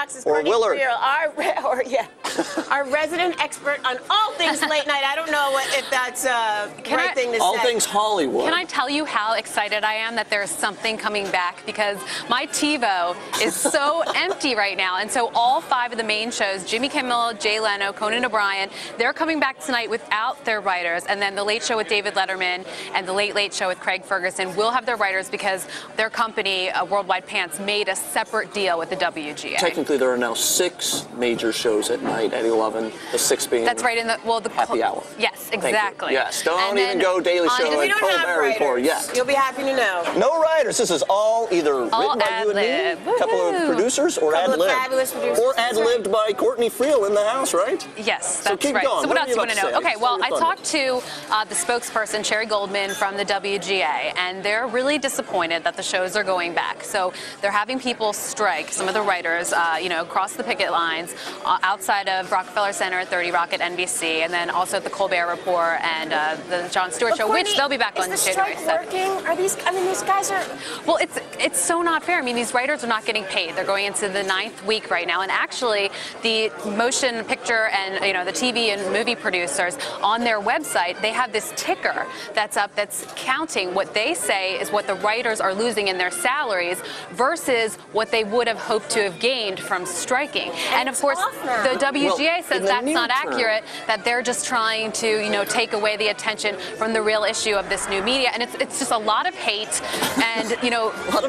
Fox's or Courtney Willard. Friel, our resident expert on all things late night. I don't know if that's the right thing to say. All things Hollywood. Can I tell you how excited I am that there's something coming back? Because my TiVo is so empty right now. And so all 5 of the main shows, Jimmy Kimmel, Jay Leno, Conan O'Brien, they're coming back tonight without their writers. And then The Late Show with David Letterman and The Late Late Show with Craig Ferguson will have their writers because their company, Worldwide Pants, made a separate deal with the WGA. Technically, there are now 6 major shows at night at 11. The 6th being that's right in the happy hour. Yes, exactly. Yes, don't even go Daily Show and Colbert Report yet. You'll be happy to know. No writers. This is all either written by you and me, a couple of producers, or ad-libbed. Fabulous producers. Or ad-libbed by Courtney Friel in the house, right? Yes, so that's keep right. going. So what else do you want to know? Okay, well, I thunder. talked to the spokesperson, Sherry Goldman, from the WGA, and they're really disappointed that the shows are going back. So they're having people strike, some of the writers, across the picket lines, outside of Rockefeller Center at 30 Rock at NBC, and then also at the Colbert Report and the Jon Stewart Show, which they'll be back on January 7th. Working? Are these? I mean, these guys are. Well, it's so not fair. I mean, these writers are not getting paid. They're going into the 9th week right now, and actually, the motion picture and the TV and movie producers on their website, they have this ticker that's up that's counting what they say is what the writers are losing in their salaries versus what they would have hoped to have gained from striking. And of course, the WGA says that's not accurate. That they're just trying to take away the attention from the real issue of this new media, and it's just a lot of hate, and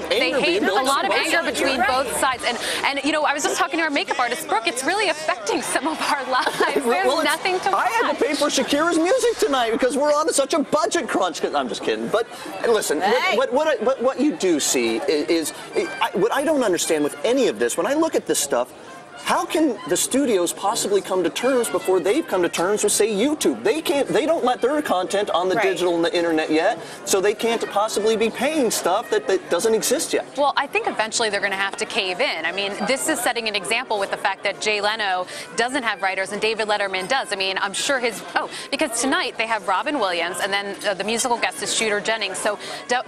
they hate a lot of anger between both sides. And I was just talking to our makeup artist, Brooke. It's really affecting some of our lives. There's nothing to watch. I had to pay for Shakira's music tonight because we're on such a budget crunch. I'm just kidding. But listen, what you do see is what I don't understand with any of this. When I look at this stuff, how can the studios possibly come to terms before they've come to terms with, say, YouTube? They don't let their content on the digital and the internet yet, so they can't possibly be paying stuff that doesn't exist yet. Well, I think eventually they're going to have to cave in. I mean, this is setting an example with the fact that Jay Leno doesn't have writers and David Letterman does. I mean, I'm sure because tonight they have Robin Williams, and then the musical guest is Shooter Jennings. So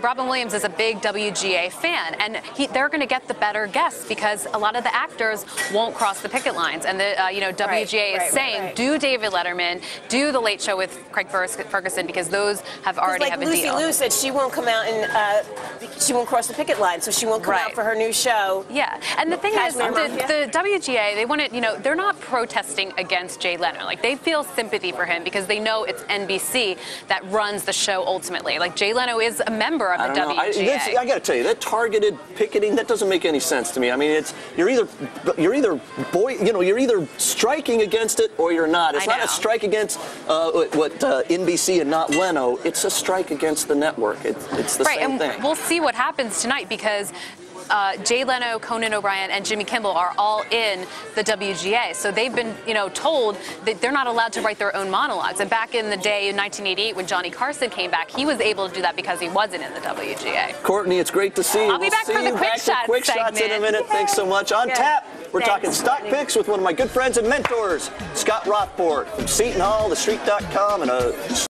Robin Williams is a big WGA fan, and they're going to get the better guests because a lot of the actors won't cross the picket lines, and the WGA is saying do David Letterman, do The Late Show with Craig Ferguson, because those have already have a Lucy deal. Liu said she won't come out and she won't cross the picket line, so she won't come out for her new show. Yeah, and the thing is, the WGA, they want to, they're not protesting against Jay Leno. Like, they feel sympathy for him because they know it's NBC that runs the show ultimately. Like, Jay Leno is a member of the WGA. I got to tell you, that targeted picketing, that doesn't make any sense to me. I mean, you're either striking against it or you're not. It's not a strike against NBC and not Leno. It's a strike against the network. It's the same thing. We'll see what happens tonight because Jay Leno, Conan O'Brien, and Jimmy Kimmel are all in the WGA. So they've been, told that they're not allowed to write their own monologues. And back in the day, in 1988, when Johnny Carson came back, he was able to do that because he wasn't in the WGA. Courtney, it's great to see you. I'll be back for the quick shots in a minute. Thanks so much. On tap, we're talking stock picks with one of my good friends and mentors, Scott Rothbard from Seton Hall, TheStreet.com, and a